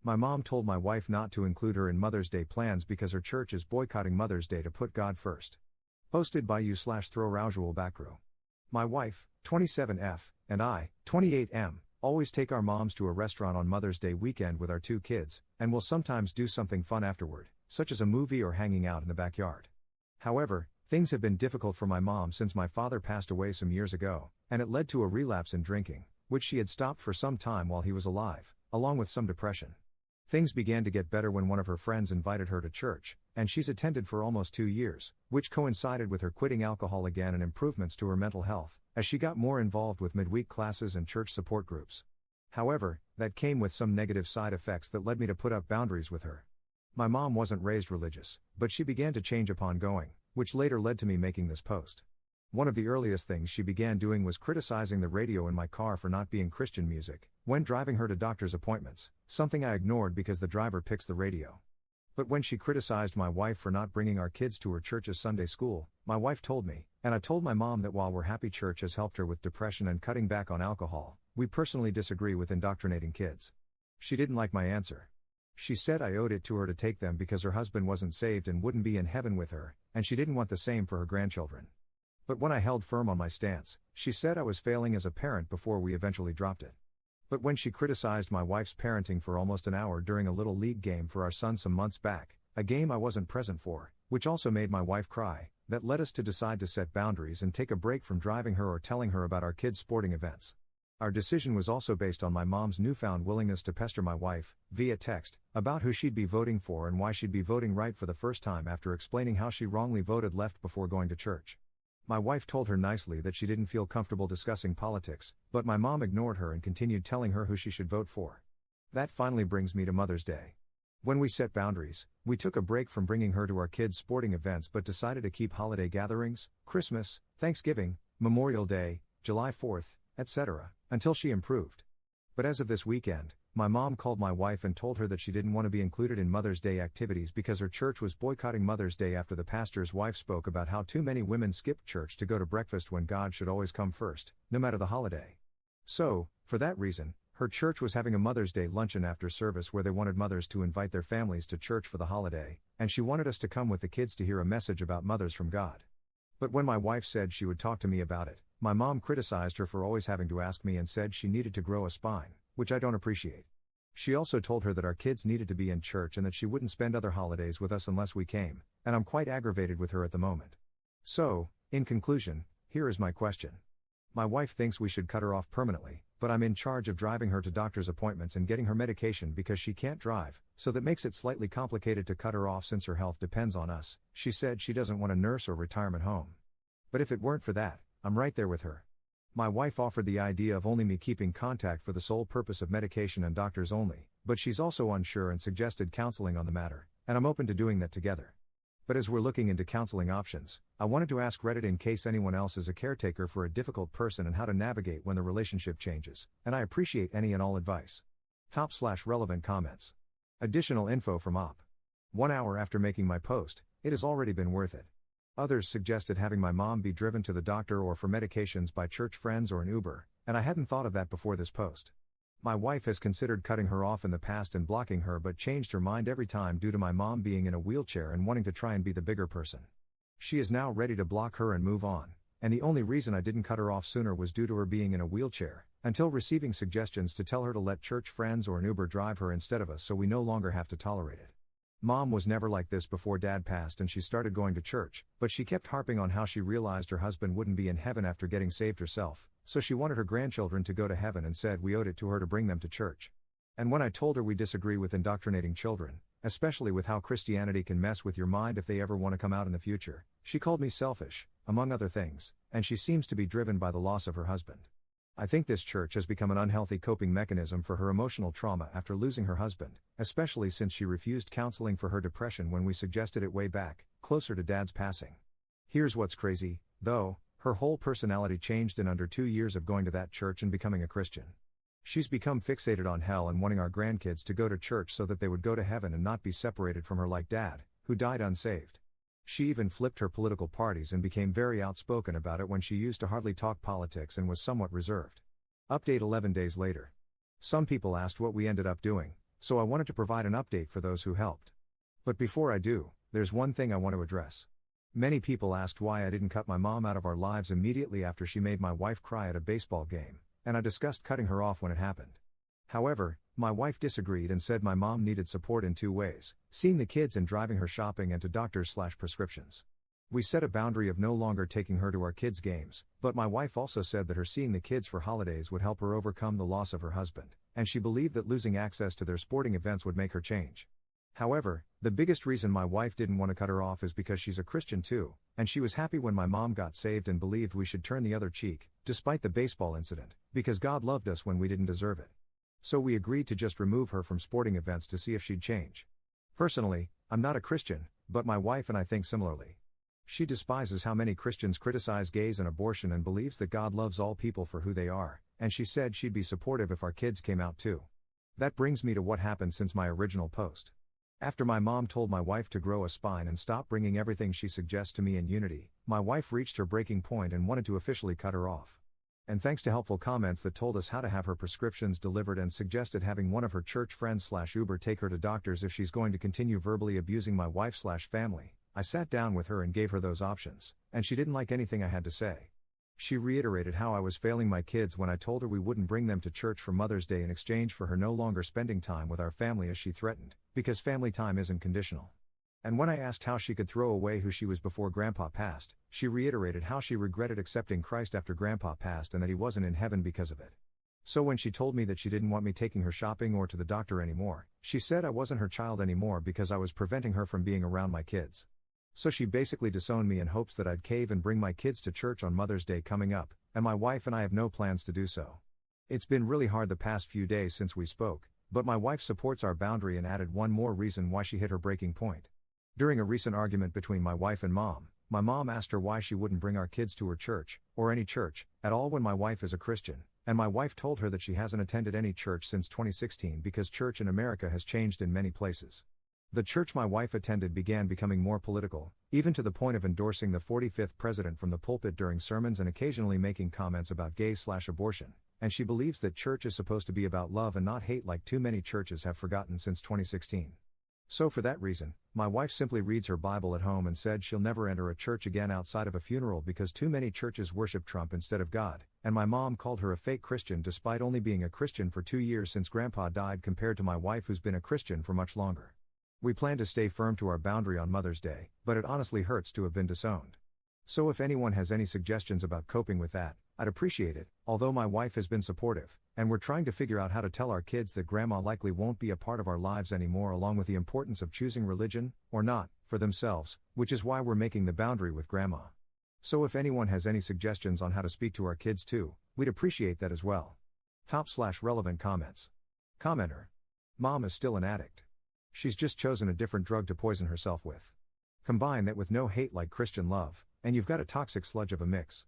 My mom told my wife not to include her in Mother's Day plans because her church is boycotting Mother's Day to put God first. Posted by u/throw Backrow. My wife, 27F, and I, 28M, always take our moms to a restaurant on Mother's Day weekend with our 2 kids, and will sometimes do something fun afterward, such as a movie or hanging out in the backyard. However, things have been difficult for my mom since my father passed away some years ago, and it led to a relapse in drinking, which she had stopped for some time while he was alive, along with some depression. Things began to get better when one of her friends invited her to church, and she's attended for almost 2 years, which coincided with her quitting alcohol again and improvements to her mental health, as she got more involved with midweek classes and church support groups. However, that came with some negative side effects that led me to put up boundaries with her. My mom wasn't raised religious, but she began to change upon going, which later led to me making this post. One of the earliest things she began doing was criticizing the radio in my car for not being Christian music, when driving her to doctor's appointments, something I ignored because the driver picks the radio. But when she criticized my wife for not bringing our kids to her church's Sunday school, my wife told me, and I told my mom that while we're happy church has helped her with depression and cutting back on alcohol, we personally disagree with indoctrinating kids. She didn't like my answer. She said I owed it to her to take them because her husband wasn't saved and wouldn't be in heaven with her, and she didn't want the same for her grandchildren. But when I held firm on my stance, she said I was failing as a parent before we eventually dropped it. But when she criticized my wife's parenting for almost an hour during a little league game for our son some months back, a game I wasn't present for, which also made my wife cry, that led us to decide to set boundaries and take a break from driving her or telling her about our kids' sporting events. Our decision was also based on my mom's newfound willingness to pester my wife, via text, about who she'd be voting for and why she'd be voting right for the first time after explaining how she wrongly voted left before going to church. My wife told her nicely that she didn't feel comfortable discussing politics, but my mom ignored her and continued telling her who she should vote for. That finally brings me to Mother's Day. When we set boundaries, we took a break from bringing her to our kids' sporting events but decided to keep holiday gatherings, Christmas, Thanksgiving, Memorial Day, July 4th, etc., until she improved. But as of this weekend, my mom called my wife and told her that she didn't want to be included in Mother's Day activities because her church was boycotting Mother's Day after the pastor's wife spoke about how too many women skip church to go to breakfast when God should always come first, no matter the holiday. So, for that reason, her church was having a Mother's Day luncheon after service where they wanted mothers to invite their families to church for the holiday, and she wanted us to come with the kids to hear a message about mothers from God. But when my wife said she would talk to me about it, my mom criticized her for always having to ask me and said she needed to grow a spine, which I don't appreciate. She also told her that our kids needed to be in church and that she wouldn't spend other holidays with us unless we came, and I'm quite aggravated with her at the moment. So, in conclusion, here is my question. My wife thinks we should cut her off permanently, but I'm in charge of driving her to doctor's appointments and getting her medication because she can't drive, so that makes it slightly complicated to cut her off since her health depends on us. She said she doesn't want a nurse or retirement home. But if it weren't for that, I'm right there with her. My wife offered the idea of only me keeping contact for the sole purpose of medication and doctors only, but she's also unsure and suggested counseling on the matter, and I'm open to doing that together. But as we're looking into counseling options, I wanted to ask Reddit in case anyone else is a caretaker for a difficult person and how to navigate when the relationship changes, and I appreciate any and all advice. Top/relevant comments. Additional info from Op. 1 hour after making my post, it has already been worth it. Others suggested having my mom be driven to the doctor or for medications by church friends or an Uber, and I hadn't thought of that before this post. My wife has considered cutting her off in the past and blocking her but changed her mind every time due to my mom being in a wheelchair and wanting to try and be the bigger person. She is now ready to block her and move on, and the only reason I didn't cut her off sooner was due to her being in a wheelchair, until receiving suggestions to tell her to let church friends or an Uber drive her instead of us so we no longer have to tolerate it. Mom was never like this before Dad passed and she started going to church, but she kept harping on how she realized her husband wouldn't be in heaven after getting saved herself, so she wanted her grandchildren to go to heaven and said we owed it to her to bring them to church. And when I told her we disagree with indoctrinating children, especially with how Christianity can mess with your mind if they ever want to come out in the future, she called me selfish, among other things, and she seems to be driven by the loss of her husband. I think this church has become an unhealthy coping mechanism for her emotional trauma after losing her husband, especially since she refused counseling for her depression when we suggested it way back, closer to Dad's passing. Here's what's crazy, though, her whole personality changed in under 2 years of going to that church and becoming a Christian. She's become fixated on hell and wanting our grandkids to go to church so that they would go to heaven and not be separated from her like Dad, who died unsaved. She even flipped her political parties and became very outspoken about it when she used to hardly talk politics and was somewhat reserved. Update 11 days later. Some people asked what we ended up doing, so I wanted to provide an update for those who helped. But before I do, there's one thing I want to address. Many people asked why I didn't cut my mom out of our lives immediately after she made my wife cry at a baseball game, and I discussed cutting her off when it happened. However, my wife disagreed and said my mom needed support in two ways: seeing the kids and driving her shopping and to doctors/prescriptions. We set a boundary of no longer taking her to our kids' games, but my wife also said that her seeing the kids for holidays would help her overcome the loss of her husband, and she believed that losing access to their sporting events would make her change. However, the biggest reason my wife didn't want to cut her off is because she's a Christian too, and she was happy when my mom got saved and believed we should turn the other cheek, despite the baseball incident, because God loved us when we didn't deserve it. So we agreed to just remove her from sporting events to see if she'd change. Personally, I'm not a Christian, but my wife and I think similarly. She despises how many Christians criticize gays and abortion and believes that God loves all people for who they are, and she said she'd be supportive if our kids came out too. That brings me to what happened since my original post. After my mom told my wife to grow a spine and stop bringing everything she suggests to me in unity, my wife reached her breaking point and wanted to officially cut her off. And thanks to helpful comments that told us how to have her prescriptions delivered and suggested having one of her church friends/Uber take her to doctors if she's going to continue verbally abusing my wife/family, I sat down with her and gave her those options, and she didn't like anything I had to say. She reiterated how I was failing my kids when I told her we wouldn't bring them to church for Mother's Day in exchange for her no longer spending time with our family as she threatened, because family time isn't conditional. And when I asked how she could throw away who she was before Grandpa passed, she reiterated how she regretted accepting Christ after Grandpa passed and that he wasn't in heaven because of it. So when she told me that she didn't want me taking her shopping or to the doctor anymore, she said I wasn't her child anymore because I was preventing her from being around my kids. So she basically disowned me in hopes that I'd cave and bring my kids to church on Mother's Day coming up, and my wife and I have no plans to do so. It's been really hard the past few days since we spoke, but my wife supports our boundary and added one more reason why she hit her breaking point. During a recent argument between my wife and mom, my mom asked her why she wouldn't bring our kids to her church, or any church, at all when my wife is a Christian, and my wife told her that she hasn't attended any church since 2016 because church in America has changed in many places. The church my wife attended began becoming more political, even to the point of endorsing the 45th president from the pulpit during sermons and occasionally making comments about gays/abortion, and she believes that church is supposed to be about love and not hate like too many churches have forgotten since 2016. So for that reason, my wife simply reads her Bible at home and said she'll never enter a church again outside of a funeral because too many churches worship Trump instead of God, and my mom called her a fake Christian despite only being a Christian for 2 years since Grandpa died compared to my wife who's been a Christian for much longer. We plan to stay firm to our boundary on Mother's Day, but it honestly hurts to have been disowned. So if anyone has any suggestions about coping with that, I'd appreciate it, although my wife has been supportive, and we're trying to figure out how to tell our kids that Grandma likely won't be a part of our lives anymore along with the importance of choosing religion, or not, for themselves, which is why we're making the boundary with Grandma. So if anyone has any suggestions on how to speak to our kids too, we'd appreciate that as well. Top/relevant comments. Commenter. Mom is still an addict. She's just chosen a different drug to poison herself with. Combine that with no hate like Christian love, and you've got a toxic sludge of a mix.